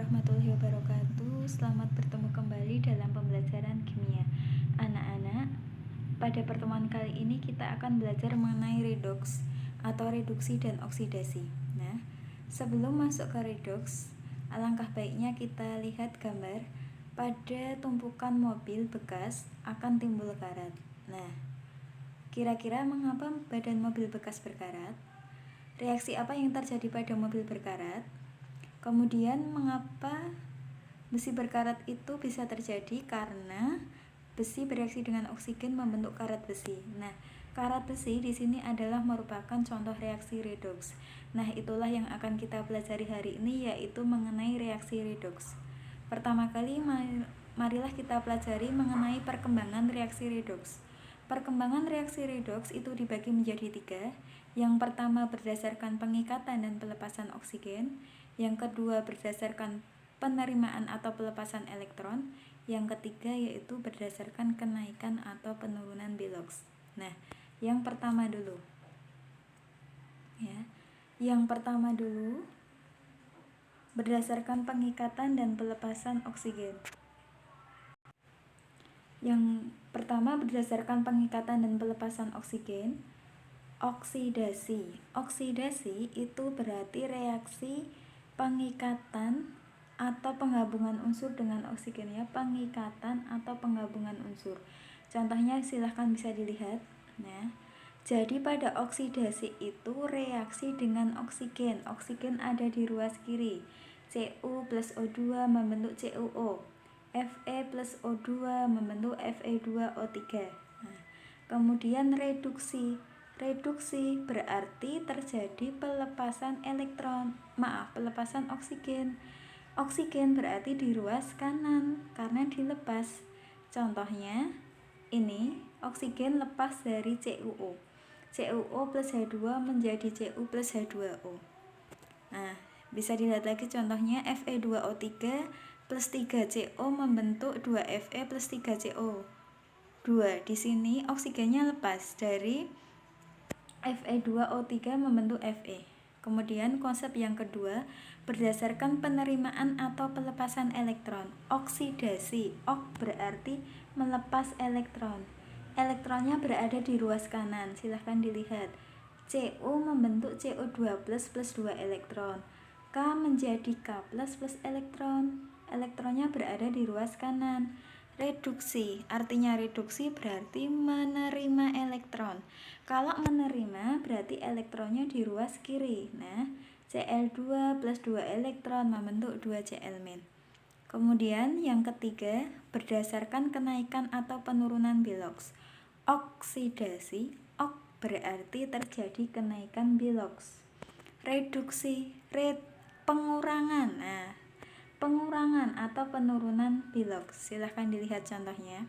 warahmatullahi wabarakatuh. Selamat bertemu kembali dalam pembelajaran kimia. Anak-anak, pada pertemuan kali ini kita akan belajar mengenai redoks atau reduksi dan oksidasi. Nah, sebelum masuk ke redoks, alangkah baiknya kita lihat gambar. Pada tumpukan mobil bekas akan timbul karat. Nah, kira-kira mengapa badan mobil bekas berkarat? Reaksi apa yang terjadi pada mobil berkarat? Kemudian mengapa besi berkarat itu bisa terjadi? Karena besi bereaksi dengan oksigen membentuk karat besi. Nah, karat besi di sini adalah merupakan contoh reaksi redoks. Nah, itulah yang akan kita pelajari hari ini, yaitu mengenai reaksi redoks. Pertama kali marilah kita pelajari mengenai perkembangan reaksi redoks. Perkembangan reaksi redoks itu dibagi menjadi 3. Yang pertama berdasarkan pengikatan dan pelepasan oksigen. Yang kedua berdasarkan penerimaan atau pelepasan elektron. Yang ketiga yaitu berdasarkan kenaikan atau penurunan Belox. Nah, yang pertama dulu. Yang pertama dulu berdasarkan pengikatan dan pelepasan oksigen. Yang pertama berdasarkan pengikatan dan pelepasan oksigen. Oksidasi. Oksidasi itu berarti reaksi pengikatan atau penggabungan unsur dengan oksigen, ya, pengikatan atau penggabungan unsur. Contohnya silahkan bisa dilihat. Nah, jadi pada oksidasi itu reaksi dengan oksigen. Oksigen ada di ruas kiri. Cu plus O2 membentuk CuO. Fe plus O2 membentuk Fe2O3. Nah, kemudian reduksi. Reduksi berarti terjadi pelepasan pelepasan oksigen. Oksigen berarti di ruas kanan karena dilepas. Contohnya ini oksigen lepas dari CuO. CuO plus H2 menjadi Cu plus H2O. Nah, bisa dilihat lagi contohnya Fe2O3 plus 3Co membentuk 2Fe plus 3Co2. Di sini oksigennya lepas dari Fe2O3 membentuk Fe. Kemudian konsep yang kedua berdasarkan penerimaan atau pelepasan elektron. Oksidasi. Ok berarti melepas elektron. Elektronnya berada di ruas kanan. Silahkan dilihat. Cu membentuk Co2 plus 2 elektron. K menjadi K plus elektron. Elektronnya berada di ruas kanan. Reduksi, artinya reduksi berarti menerima elektron. Kalau menerima berarti elektronnya di ruas kiri. Nah, Cl2 plus 2 elektron membentuk 2 Cl-. Kemudian yang ketiga, berdasarkan kenaikan atau penurunan Belox. Oksidasi, ok berarti terjadi kenaikan Belox. Reduksi, pengurangan. Nah, pengurangan atau penurunan Belox. Silahkan dilihat contohnya.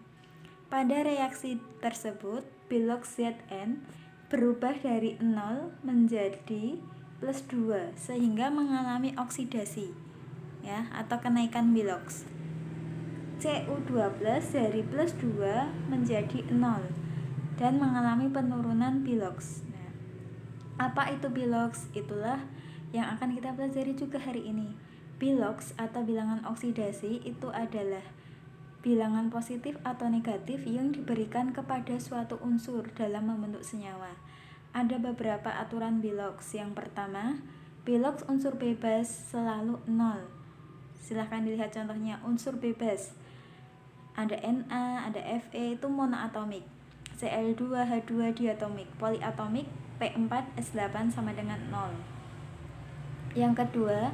Pada reaksi tersebut, Belox Zn berubah dari 0 menjadi plus 2 sehingga mengalami oksidasi, ya, atau kenaikan Belox. Cu2 plus dari plus 2 menjadi 0 dan mengalami penurunan Belox. Nah, apa itu Belox? Itulah yang akan kita pelajari juga hari ini. Belox atau bilangan oksidasi itu adalah bilangan positif atau negatif yang diberikan kepada suatu unsur dalam membentuk senyawa. Ada beberapa aturan Belox. Yang pertama, Belox unsur bebas selalu 0. Silahkan dilihat contohnya. Unsur bebas ada Na, ada Fe, itu monoatomik. Cl2, H2 diatomik. Poliatomik P4S8 sama dengan 0. Yang kedua,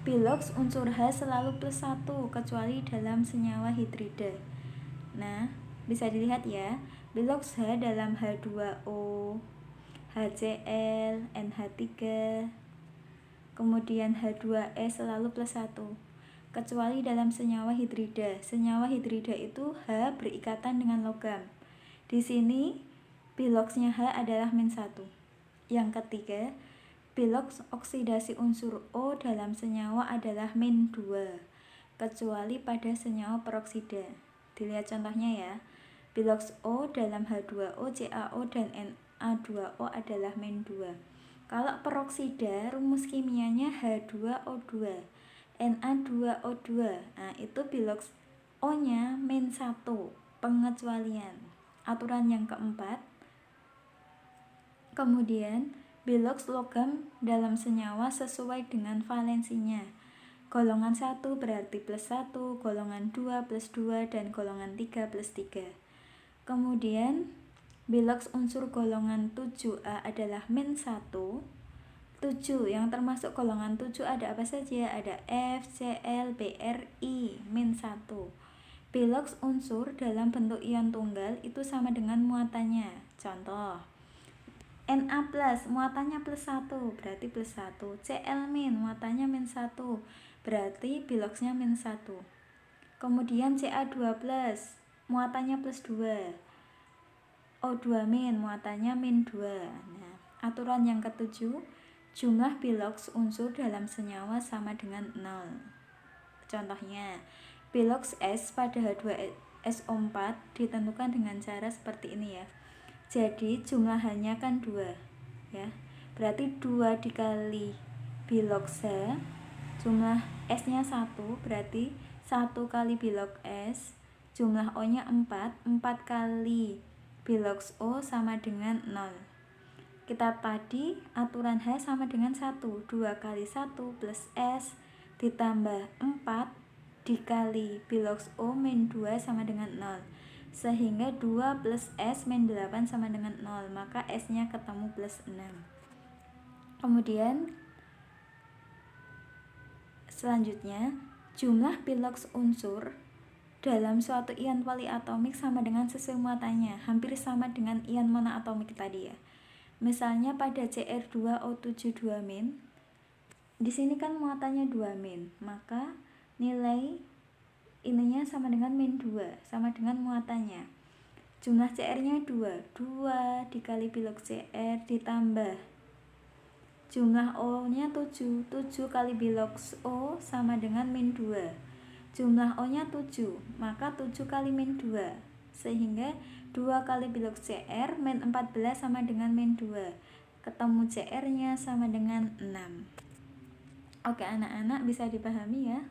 Belox unsur H selalu plus 1 kecuali dalam senyawa hidrida. Nah, bisa dilihat ya, Belox H dalam H2O, HCl, NH3, kemudian H2E selalu plus 1 kecuali dalam senyawa hidrida. Senyawa hidrida itu H berikatan dengan logam. Di sini Beloxnya H adalah -1. Yang ketiga, Belox oksidasi unsur O dalam senyawa adalah -2 kecuali pada senyawa peroksida. Dilihat contohnya ya. Belox O dalam H2O, CaO dan Na2O adalah -2. Kalau peroksida rumus kimianya H2O2. Na2O2. Nah, itu biloks O-nya min 1. Pengecualian. Aturan yang keempat. Kemudian, biloks logam dalam senyawa sesuai dengan valensinya. Golongan 1 berarti plus 1, golongan 2 plus 2, dan golongan 3 plus 3. Kemudian, biloks unsur golongan 7A adalah min 1. 7 yang termasuk golongan 7 ada apa saja? Ada F, Cl, Bri, min 1. Biloks unsur dalam bentuk ion tunggal itu sama dengan muatannya. Contoh, Na plus muatannya plus 1 berarti plus 1. Cl min muatannya min 1 berarti biloksnya min 1. Kemudian Ca2 plus muatannya plus 2. O2 min muatannya min 2. Nah, aturan yang ketujuh, jumlah biloks unsur dalam senyawa sama dengan 0. Contohnya, biloks S pada H2SO4 ditentukan dengan cara seperti ini ya. Jadi jumlahannya kan 2 ya. Berarti 2 dikali biloks H, jumlah S-nya 1, berarti 1 kali biloks S, jumlah O-nya 4, 4 kali biloks O sama dengan 0. Kita tadi aturan H sama dengan 1, 2 kali 1 plus S ditambah 4 dikali biloks O min 2 sama dengan 0. Sehingga 2 plus S min 8 sama dengan 0, maka S-nya ketemu plus 6. Kemudian selanjutnya, jumlah biloks unsur dalam suatu ion poliatomik sama dengan sesuai muatannya, hampir sama dengan ion monoatomik tadi ya. Misalnya pada Cr2O7 2-, di sini kan muatannya 2-, maka nilai ininya sama dengan min 2, sama dengan muatannya. Jumlah Cr-nya 2, 2 dikali biloks Cr ditambah jumlah O-nya 7, 7 kali biloks O sama dengan min 2. Jumlah O-nya 7, maka 7 kali min 2, sehingga 2 kali biloks Cr min 14 sama dengan min 2. Ketemu Cr-nya sama dengan 6. Oke anak-anak, bisa dipahami ya?